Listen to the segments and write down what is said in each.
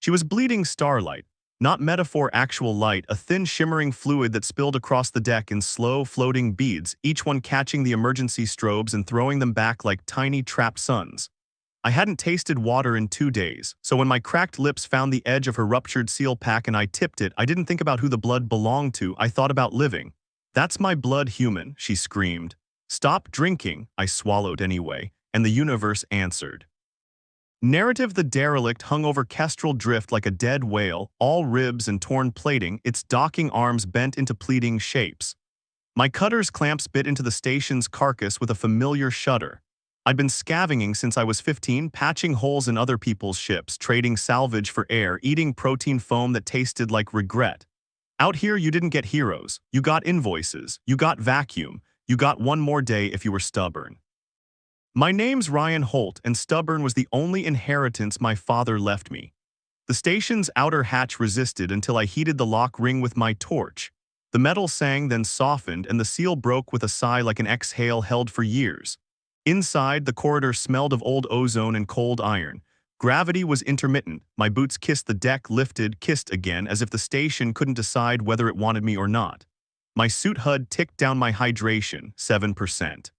She was bleeding starlight, not metaphor actual light, a thin shimmering fluid that spilled across the deck in slow, floating beads, each one catching the emergency strobes and throwing them back like tiny trapped suns. I hadn't tasted water in 2 days, so when my cracked lips found the edge of her ruptured seal pack and I tipped it, I didn't think about who the blood belonged to, I thought about living. "That's my blood, human," she screamed. "Stop drinking," I swallowed anyway, and the universe answered. Narrative: the derelict hung over Kestrel Drift like a dead whale, all ribs and torn plating, its docking arms bent into pleading shapes. My cutter's clamps bit into the station's carcass with a familiar shudder. I'd been scavenging since I was 15, patching holes in other people's ships, trading salvage for air, eating protein foam that tasted like regret. Out here, you didn't get heroes. You got invoices. You got vacuum. You got one more day if you were stubborn. My name's Ryan Holt, and stubborn was the only inheritance my father left me. The station's outer hatch resisted until I heated the lock ring with my torch. The metal sang, then softened, and the seal broke with a sigh like an exhale held for years. Inside, the corridor smelled of old ozone and cold iron. Gravity was intermittent. My boots kissed the deck, lifted, kissed again, as if the station couldn't decide whether it wanted me or not. My suit HUD ticked down my hydration, 7%.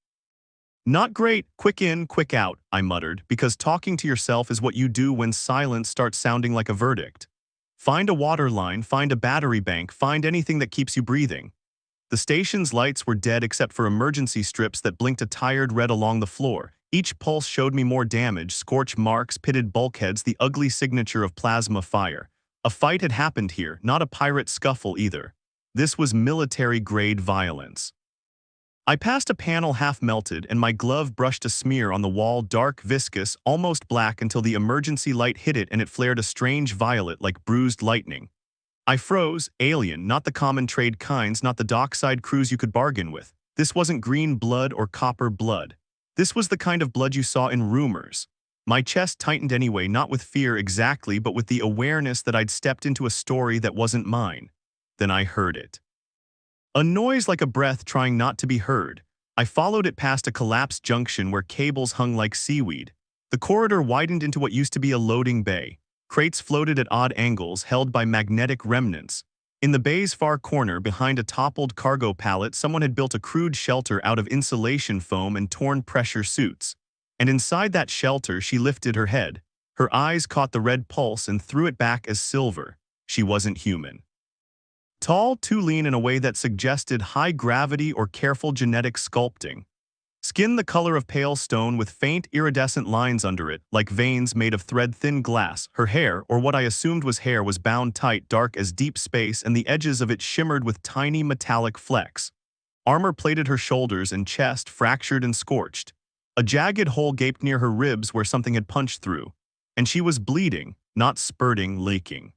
"Not great, quick in, quick out," I muttered, because talking to yourself is what you do when silence starts sounding like a verdict. Find a water line, find a battery bank, find anything that keeps you breathing. The station's lights were dead except for emergency strips that blinked a tired red along the floor. Each pulse showed me more damage, scorch marks, pitted bulkheads, the ugly signature of plasma fire. A fight had happened here, not a pirate scuffle either. This was military-grade violence. I passed a panel half melted, and my glove brushed a smear on the wall, dark, viscous, almost black, until the emergency light hit it and it flared a strange violet like bruised lightning. I froze. Alien, not the common trade kinds, not the dockside crews you could bargain with. This wasn't green blood or copper blood. This was the kind of blood you saw in rumors. My chest tightened anyway, not with fear exactly, but with the awareness that I'd stepped into a story that wasn't mine. Then I heard it. A noise like a breath trying not to be heard. I followed it past a collapsed junction where cables hung like seaweed. The corridor widened into what used to be a loading bay. Crates floated at odd angles, held by magnetic remnants. In the bay's far corner, behind a toppled cargo pallet, someone had built a crude shelter out of insulation foam and torn pressure suits. And inside that shelter, she lifted her head. Her eyes caught the red pulse and threw it back as silver. She wasn't human. Tall, too lean in a way that suggested high gravity or careful genetic sculpting. Skin the color of pale stone with faint iridescent lines under it, like veins made of thread-thin glass. Her hair, or what I assumed was hair, was bound tight, dark as deep space, and the edges of it shimmered with tiny metallic flecks. Armor plated her shoulders and chest, fractured and scorched. A jagged hole gaped near her ribs where something had punched through. And she was bleeding, not spurting, leaking.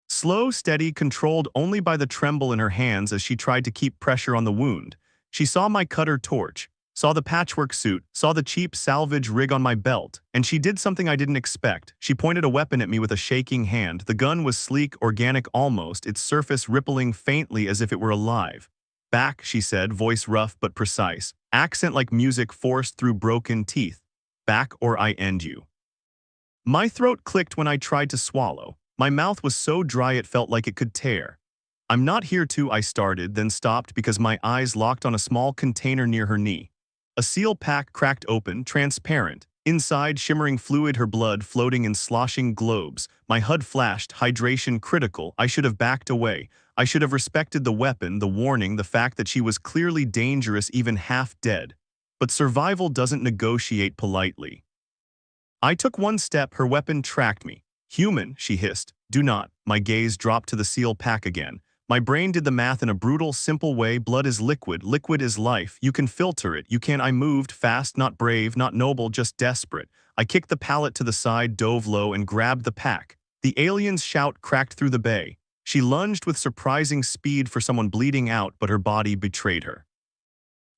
Slow, steady, controlled only by the tremble in her hands as she tried to keep pressure on the wound. She saw my cutter torch, saw the patchwork suit, saw the cheap salvage rig on my belt, and she did something I didn't expect. She pointed a weapon at me with a shaking hand. The gun was sleek, organic almost, its surface rippling faintly as if it were alive. "Back," she said, voice rough but precise, accent like music forced through broken teeth. "Back or I end you." My throat clicked when I tried to swallow. My mouth was so dry it felt like it could tear. "I'm not here to," I started, then stopped because my eyes locked on a small container near her knee. A seal pack cracked open, transparent. Inside, shimmering fluid, her blood floating in sloshing globes. My HUD flashed, hydration critical. I should have backed away. I should have respected the weapon, the warning, the fact that she was clearly dangerous, even half dead. But survival doesn't negotiate politely. I took one step, her weapon tracked me. "Human," she hissed. "Do not." My gaze dropped to the seal pack again. My brain did the math in a brutal, simple way. Blood is liquid. Liquid is life. You can filter it. You can. I moved, fast, not brave, not noble, just desperate. I kicked the pallet to the side, dove low, and grabbed the pack. The alien's shout cracked through the bay. She lunged with surprising speed for someone bleeding out, but her body betrayed her.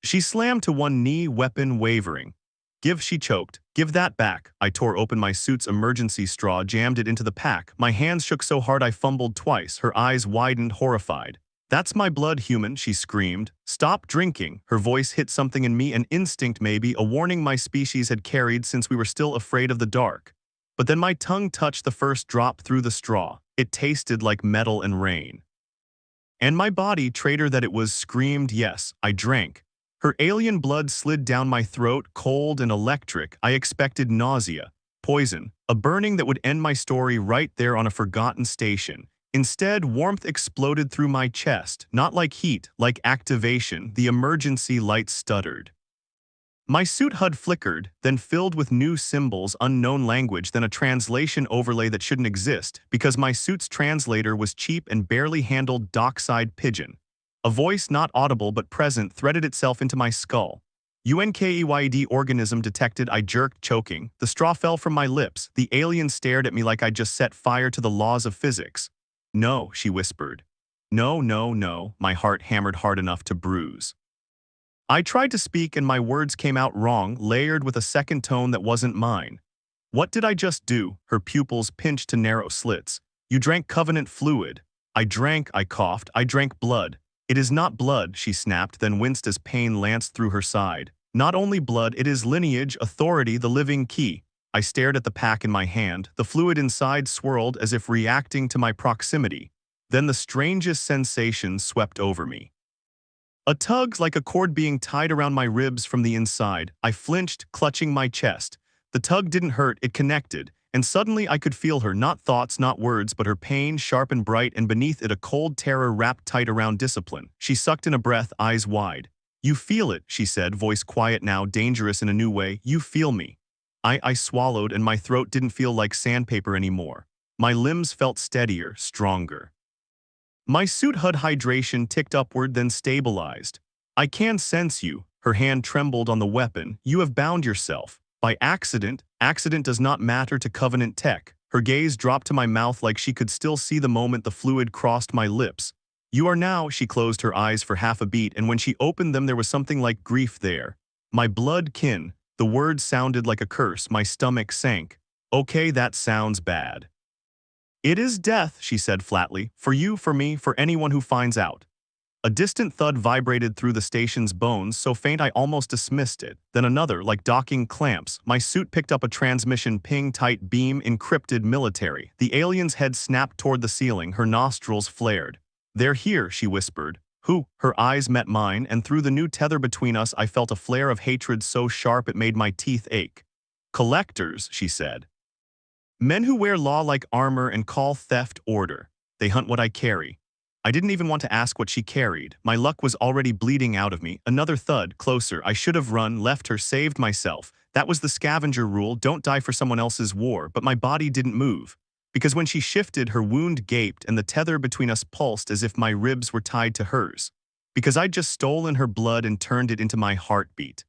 She slammed to one knee, weapon wavering. "Give," she choked. "Give that back." I tore open my suit's emergency straw, jammed it into the pack. My hands shook so hard I fumbled twice. Her eyes widened, horrified. "That's my blood, human," she screamed. "Stop drinking." Her voice hit something in me, an instinct maybe, a warning my species had carried since we were still afraid of the dark. But then my tongue touched the first drop through the straw. It tasted like metal and rain. And my body, traitor that it was, screamed yes. I drank. Her alien blood slid down my throat, cold and electric. I expected nausea, poison, a burning that would end my story right there on a forgotten station. Instead, warmth exploded through my chest, not like heat, like activation. The emergency light stuttered. My suit HUD flickered, then filled with new symbols, unknown language, then a translation overlay that shouldn't exist, because my suit's translator was cheap and barely handled dockside pidgin. A voice not audible but present threaded itself into my skull. UNKEYD organism detected. I jerked, choking. The straw fell from my lips. The alien stared at me like I'd just set fire to the laws of physics. No, she whispered. No, no, no, my heart hammered hard enough to bruise. I tried to speak and my words came out wrong, layered with a second tone that wasn't mine. What did I just do? Her pupils pinched to narrow slits. You drank covenant fluid. I drank, I coughed, I drank blood. It is not blood, she snapped, then winced as pain lanced through her side. Not only blood, it is lineage, authority, the living key. I stared at the pack in my hand. The fluid inside swirled as if reacting to my proximity. Then the strangest sensation swept over me. A tug like a cord being tied around my ribs from the inside. I flinched, clutching my chest. The tug didn't hurt, it connected, and suddenly I could feel her, not thoughts, not words, but her pain, sharp and bright, and beneath it a cold terror wrapped tight around discipline. She sucked in a breath, eyes wide. You feel it, she said, voice quiet now, dangerous in a new way. You feel me. I swallowed, and my throat didn't feel like sandpaper anymore. My limbs felt steadier, stronger. My suit HUD hydration ticked upward, then stabilized. I can sense you. Her hand trembled on the weapon. You have bound yourself. By accident. Accident does not matter to Covenant tech. Her gaze dropped to my mouth like she could still see the moment the fluid crossed my lips. You are now. She closed her eyes for half a beat, and when she opened them there was something like grief there. My blood kin. The word sounded like a curse. My stomach sank. Okay, that sounds bad. It is death, she said flatly. For you, for me, for anyone who finds out. A distant thud vibrated through the station's bones, so faint I almost dismissed it. Then another, like docking clamps. My suit picked up a transmission ping, tight beam, encrypted military. The alien's head snapped toward the ceiling, her nostrils flared. They're here, she whispered. Who? Her eyes met mine, and through the new tether between us I felt a flare of hatred so sharp it made my teeth ache. Collectors, she said. Men who wear law-like armor and call theft order. They hunt what I carry. I didn't even want to ask what she carried. My luck was already bleeding out of me. Another thud, closer. I should have run, left her, saved myself. That was the scavenger rule, don't die for someone else's war, but my body didn't move. Because when she shifted, her wound gaped and the tether between us pulsed as if my ribs were tied to hers. Because I'd just stolen her blood and turned it into my heartbeat.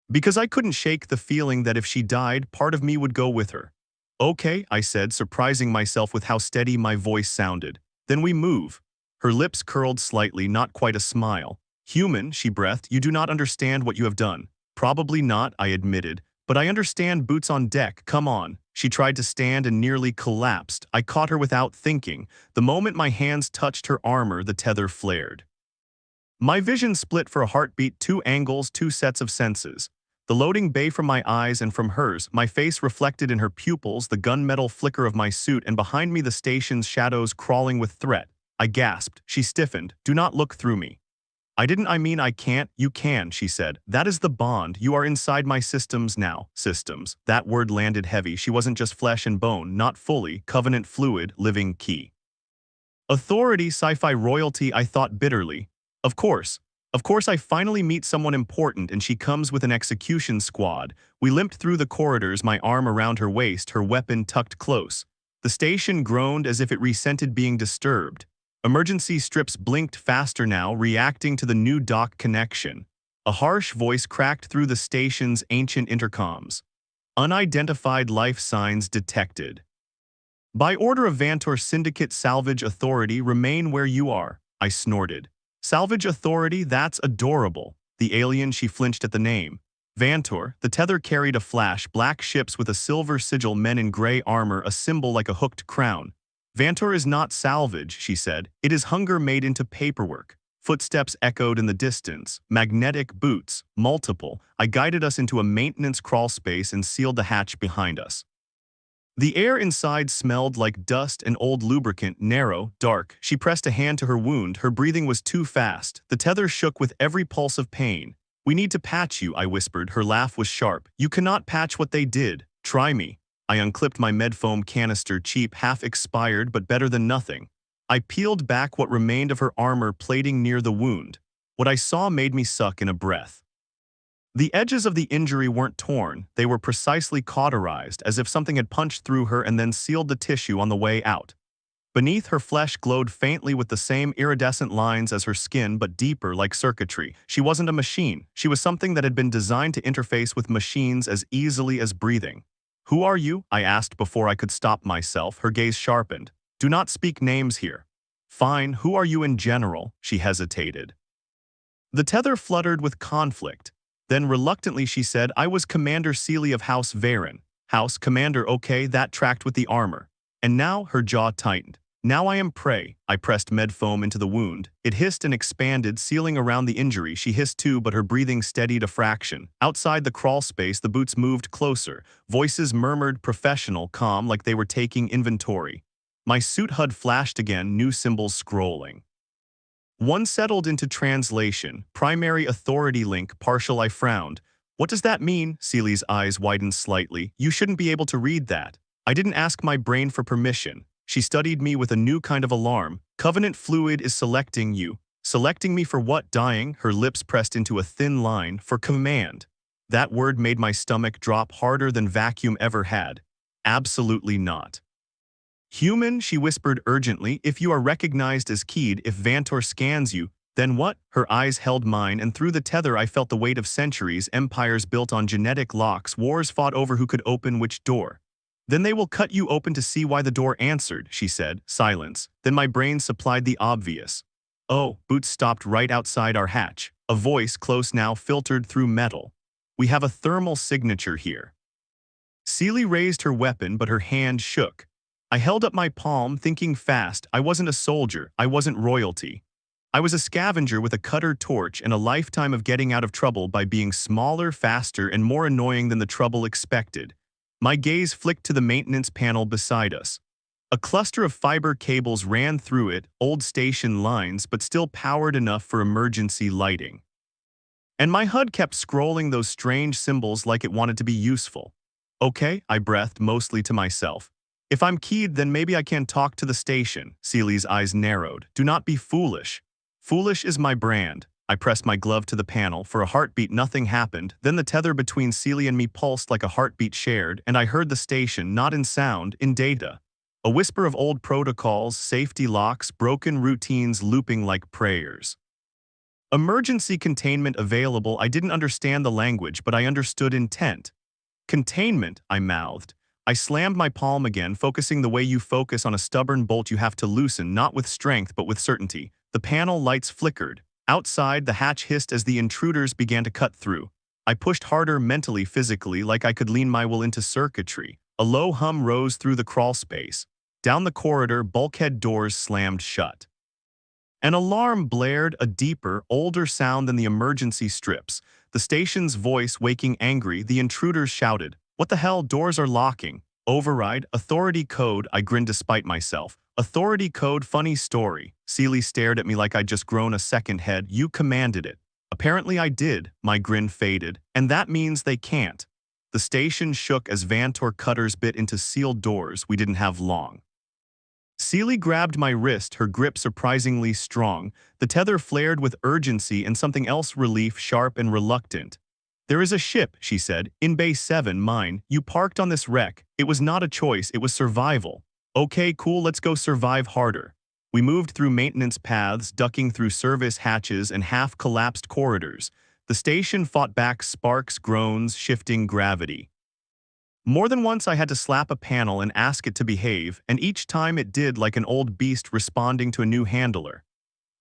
Because I couldn't shake the feeling that if she died, part of me would go with her. Okay, I said, surprising myself with how steady my voice sounded. Then we move. Her lips curled slightly, not quite a smile. Human, she breathed, you do not understand what you have done. Probably not, I admitted, but I understand. Boots on deck, come on. She tried to stand and nearly collapsed. I caught her without thinking. The moment my hands touched her armor, the tether flared. My vision split for a heartbeat, two angles, two sets of senses. The loading bay from my eyes and from hers, my face reflected in her pupils, the gunmetal flicker of my suit, and behind me the station's shadows crawling with threat. I gasped. She stiffened. Do not look through me. I didn't. I mean I can't. You can, she said. That is the bond. You are inside my systems now. Systems. That word landed heavy. She wasn't just flesh and bone, not fully. Covenant fluid, living key. Authority, sci-fi royalty, I thought bitterly. Of course I finally meet someone important and she comes with an execution squad. We limped through the corridors, my arm around her waist, her weapon tucked close. The station groaned as if it resented being disturbed. Emergency strips blinked faster now, reacting to the new dock connection. A harsh voice cracked through the station's ancient intercoms. Unidentified life signs detected. By order of Vantor Syndicate Salvage Authority, remain where you are, I snorted. Salvage Authority, that's adorable. The alien, she flinched at the name. Vantor, the tether carried a flash, black ships with a silver sigil, men in gray armor, a symbol like a hooked crown. Vantor is not salvage, she said. It is hunger made into paperwork. Footsteps echoed in the distance. Magnetic boots, multiple. I guided us into a maintenance crawl space and sealed the hatch behind us. The air inside smelled like dust and old lubricant, narrow, dark. She pressed a hand to her wound. Her breathing was too fast. The tether shook with every pulse of pain. "We need to patch you," I whispered. Her laugh was sharp. "You cannot patch what they did. Try me." I unclipped my Medfoam canister, cheap, half-expired, but better than nothing. I peeled back what remained of her armor plating near the wound. What I saw made me suck in a breath. The edges of the injury weren't torn, they were precisely cauterized, as if something had punched through her and then sealed the tissue on the way out. Beneath, her flesh glowed faintly with the same iridescent lines as her skin, but deeper, like circuitry. She wasn't a machine. She was something that had been designed to interface with machines as easily as breathing. "Who are you?" I asked before I could stop myself. Her gaze sharpened. "Do not speak names here." "Fine, who are you in general?" She hesitated. The tether fluttered with conflict. Then reluctantly she said, "I was Commander Seely of House Varen." "House Commander, okay, that tracked with the armor." And now her jaw tightened. "Now I am prey." I pressed Medfoam into the wound. It hissed and expanded, sealing around the injury. She hissed too, but her breathing steadied a fraction. Outside the crawl space, the boots moved closer. Voices murmured, professional, calm, like they were taking inventory. My suit HUD flashed again, new symbols scrolling. One settled into translation, primary authority link, partial. I frowned. "What does that mean?" Seely's eyes widened slightly. "You shouldn't be able to read that." I didn't ask my brain for permission. She studied me with a new kind of alarm. "Covenant fluid is selecting you." "Selecting me for what?" "Dying." Her lips pressed into a thin line. "For command." That word made my stomach drop harder than vacuum ever had. "Absolutely not." "Human," she whispered urgently, "if you are recognized as keyed, if Vantor scans you, then what?" Her eyes held mine, and through the tether I felt the weight of centuries, empires built on genetic locks, wars fought over who could open which door. "Then they will cut you open to see why." The door answered, she said. Silence. Then my brain supplied the obvious. "Oh." Boots stopped right outside our hatch. A voice, close now, filtered through metal. "We have a thermal signature here." Seely raised her weapon, but her hand shook. I held up my palm, thinking fast. I wasn't a soldier. I wasn't royalty. I was a scavenger with a cutter torch and a lifetime of getting out of trouble by being smaller, faster, and more annoying than the trouble expected. My gaze flicked to the maintenance panel beside us. A cluster of fiber cables ran through it, old station lines, but still powered enough for emergency lighting. And my HUD kept scrolling those strange symbols like it wanted to be useful. "Okay," I breathed, mostly to myself. "If I'm keyed, then maybe I can talk to the station." Seely's eyes narrowed. "Do not be foolish." "Foolish is my brand." I pressed my glove to the panel. For a heartbeat, nothing happened. Then the tether between Seely and me pulsed like a heartbeat shared, and I heard the station, not in sound, in data. A whisper of old protocols, safety locks, broken routines looping like prayers. "Emergency containment available." I didn't understand the language, but I understood intent. "Containment," I mouthed. I slammed my palm again, focusing the way you focus on a stubborn bolt you have to loosen, not with strength but with certainty. The panel lights flickered. Outside, the hatch hissed as the intruders began to cut through. I pushed harder mentally, physically, like I could lean my will into circuitry. A low hum rose through the crawl space. Down the corridor, bulkhead doors slammed shut. An alarm blared, a deeper, older sound than the emergency strips. The station's voice waking angry, the intruders shouted, "What the hell, doors are locking." "Override, authority code." I grinned despite myself. "Authority code, funny story." Seely stared at me like I'd just grown a second head. "You commanded it." "Apparently I did." My grin faded. "And that means they can't." The station shook as Vantor cutters bit into sealed doors. We didn't have long. Seely grabbed my wrist, her grip surprisingly strong. The tether flared with urgency and something else, relief, sharp and reluctant. "There is a ship," she said, "in Bay 7, mine. You parked on this wreck. It was not a choice, it was survival." "Okay, cool, let's go survive harder." We moved through maintenance paths, ducking through service hatches and half-collapsed corridors. The station fought back, sparks, groans, shifting gravity. More than once I had to slap a panel and ask it to behave, and each time it did, like an old beast responding to a new handler.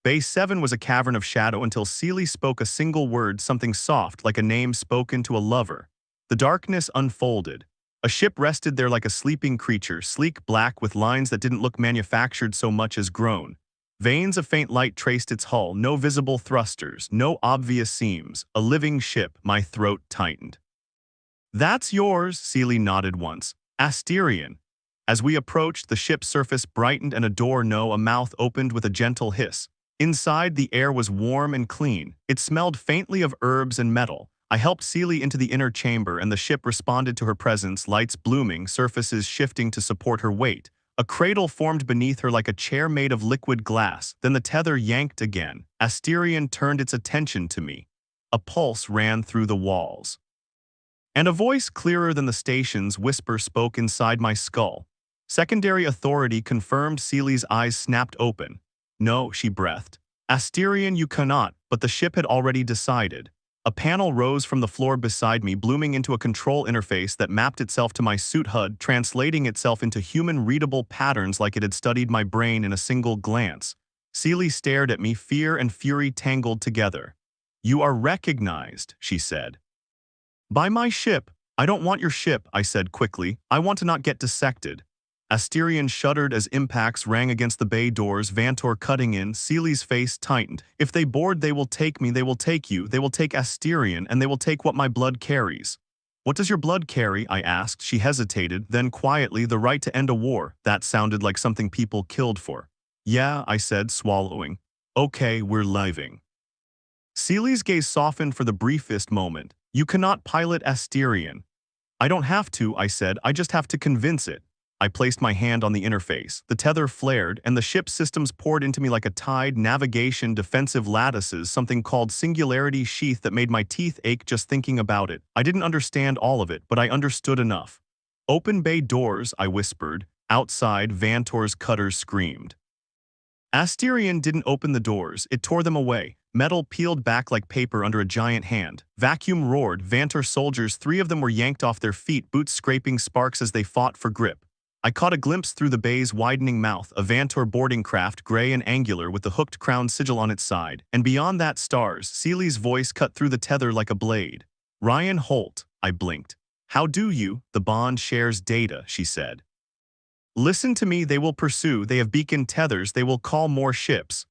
Bay 7 was a cavern of shadow until Seely spoke a single word, something soft like a name spoken to a lover. The darkness unfolded. A ship rested there like a sleeping creature, sleek black with lines that didn't look manufactured so much as grown. Veins of faint light traced its hull, no visible thrusters, no obvious seams. A living ship. My throat tightened. "That's yours," Seely nodded once. "Asterion." As we approached, the ship's surface brightened and a mouth opened with a gentle hiss. Inside, the air was warm and clean. It smelled faintly of herbs and metal. I helped Seely into the inner chamber and the ship responded to her presence, lights blooming, surfaces shifting to support her weight. A cradle formed beneath her like a chair made of liquid glass. Then the tether yanked again. Asterion turned its attention to me. A pulse ran through the walls. And a voice clearer than the station's whisper spoke inside my skull. Secondary authority confirmed. Seely's eyes snapped open. No, she breathed. Asterion, you cannot, but the ship had already decided. A panel rose from the floor beside me, blooming into a control interface that mapped itself to my suit HUD, translating itself into human-readable patterns like it had studied my brain in a single glance. Seely stared at me, fear and fury tangled together. You are recognized, she said. By my ship. I don't want your ship, I said quickly. I want to not get dissected. Asterion shuddered as impacts rang against the bay doors, Vantor cutting in. Seely's face tightened. If they board, they will take me, they will take you, they will take Asterion, and they will take what my blood carries. What does your blood carry? I asked. She hesitated, then quietly, the right to end a war. That sounded like something people killed for. Yeah, I said, swallowing. Okay, we're leaving. Seely's gaze softened for the briefest moment. You cannot pilot Asterion. I don't have to, I said, I just have to convince it. I placed my hand on the interface. The tether flared, and the ship's systems poured into me like a tide, navigation, defensive lattices, something called singularity sheath that made my teeth ache just thinking about it. I didn't understand all of it, but I understood enough. Open bay doors, I whispered. Outside, Vantor's cutters screamed. Asterion didn't open the doors, it tore them away. Metal peeled back like paper under a giant hand. Vacuum roared. Vantor soldiers, 3 of them were yanked off their feet, boots scraping sparks as they fought for grip. I caught a glimpse through the bay's widening mouth, a Vantor boarding craft, gray and angular with the hooked crown sigil on its side. And beyond that, stars. Seely's voice cut through the tether like a blade. Ryan Holt, I blinked. How do you? The bond shares data, she said. Listen to me, they will pursue, they have beacon tethers, they will call more ships.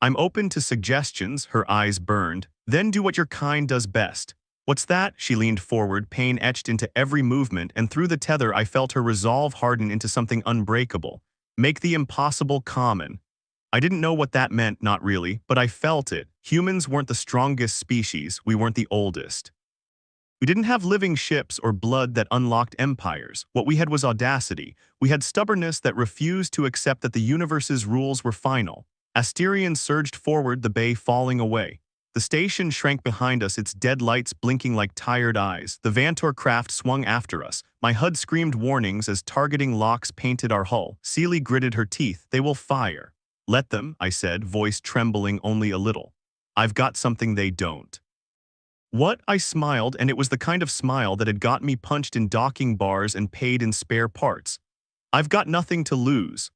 I'm open to suggestions, her eyes burned. Then do what your kind does best. What's that? She leaned forward, pain etched into every movement, and through the tether I felt her resolve harden into something unbreakable. Make the impossible common. I didn't know what that meant, not really, but I felt it. Humans weren't the strongest species, we weren't the oldest. We didn't have living ships or blood that unlocked empires. What we had was audacity. We had stubbornness that refused to accept that the universe's rules were final. Asterion surged forward, the bay falling away. The station shrank behind us, its dead lights blinking like tired eyes. The Vantor craft swung after us. My HUD screamed warnings as targeting locks painted our hull. Seely gritted her teeth. They will fire. Let them, I said, voice trembling only a little. I've got something they don't. What? I smiled, and it was the kind of smile that had got me punched in docking bars and paid in spare parts. I've got nothing to lose.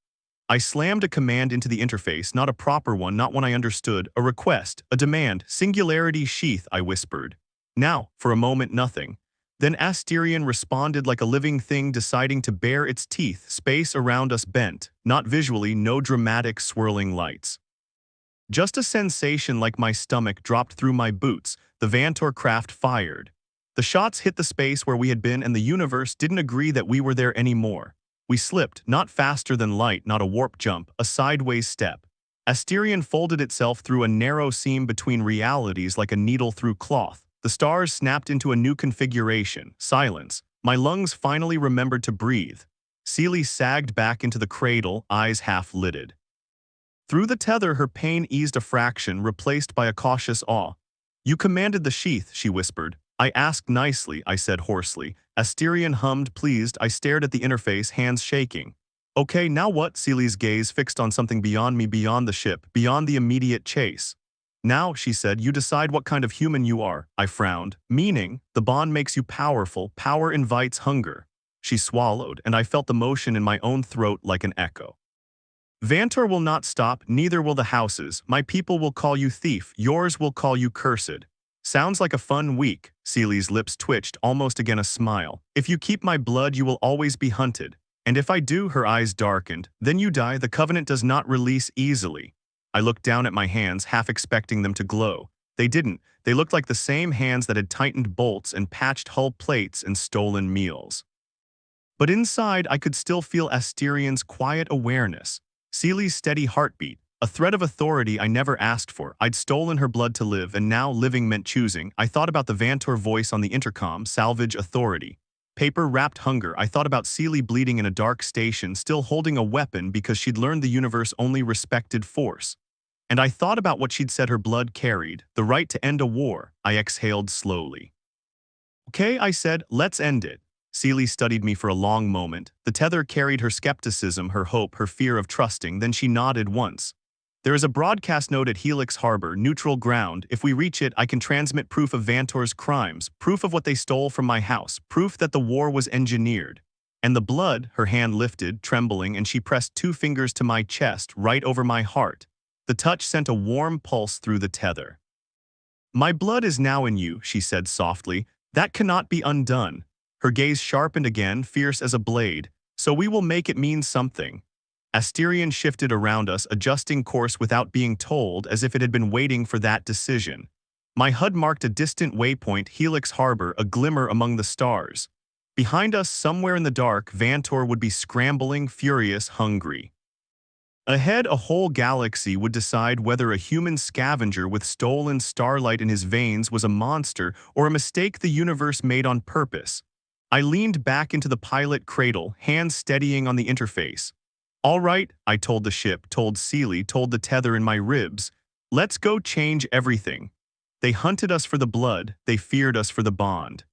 I slammed a command into the interface, not a proper one, not one I understood, a request, a demand, singularity sheath, I whispered. Now, for a moment, nothing. Then Asterion responded like a living thing deciding to bare its teeth, space around us bent, not visually, no dramatic swirling lights. Just a sensation like my stomach dropped through my boots. The Vantor craft fired. The shots hit the space where we had been, and the universe didn't agree that we were there anymore. We slipped, not faster than light, not a warp jump, a sideways step. Asterion folded itself through a narrow seam between realities like a needle through cloth. The stars snapped into a new configuration. Silence. My lungs finally remembered to breathe. Seely sagged back into the cradle, eyes half-lidded. Through the tether, her pain eased a fraction, replaced by a cautious awe. You commanded the sheath, she whispered. I asked nicely, I said hoarsely. Asterion hummed, pleased. I stared at the interface, hands shaking. Okay, now what? Seely's gaze fixed on something beyond me, beyond the ship, beyond the immediate chase. Now, she said, you decide what kind of human you are. I frowned. Meaning, the bond makes you powerful, power invites hunger. She swallowed, and I felt the motion in my own throat like an echo. Vantor will not stop, neither will the houses. My people will call you thief, yours will call you cursed. Sounds like a fun week. Seely's lips twitched, almost again a smile. If you keep my blood, you will always be hunted. And if I do, her eyes darkened, then you die. The covenant does not release easily. I looked down at my hands, half expecting them to glow. They didn't. They looked like the same hands that had tightened bolts and patched hull plates and stolen meals. But inside, I could still feel Asterian's quiet awareness, Seely's steady heartbeat, a thread of authority I never asked for. I'd stolen her blood to live, and now living meant choosing. I thought about the Vantor voice on the intercom, salvage authority. Paper-wrapped hunger. I thought about Seely bleeding in a dark station, still holding a weapon because she'd learned the universe only respected force. And I thought about what she'd said her blood carried, the right to end a war. I exhaled slowly. Okay, I said, let's end it. Seely studied me for a long moment. The tether carried her skepticism, her hope, her fear of trusting. Then she nodded once. There is a broadcast node at Helix Harbor, neutral ground. If we reach it, I can transmit proof of Vantor's crimes, proof of what they stole from my house, proof that the war was engineered. And the blood, her hand lifted, trembling, and she pressed 2 fingers to my chest, right over my heart. The touch sent a warm pulse through the tether. My blood is now in you, she said softly. That cannot be undone. Her gaze sharpened again, fierce as a blade. So we will make it mean something. Asterian shifted around us, adjusting course without being told, as if it had been waiting for that decision. My HUD marked a distant waypoint, Helix Harbor, a glimmer among the stars. Behind us, somewhere in the dark, Vantor would be scrambling, furious, hungry. Ahead, a whole galaxy would decide whether a human scavenger with stolen starlight in his veins was a monster or a mistake the universe made on purpose. I leaned back into the pilot cradle, hands steadying on the interface. All right, I told the ship, told Seely, told the tether in my ribs. Let's go change everything. They hunted us for the blood, they feared us for the bond.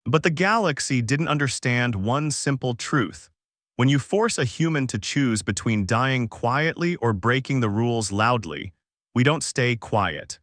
But the galaxy didn't understand one simple truth. When you force a human to choose between dying quietly or breaking the rules loudly, we don't stay quiet.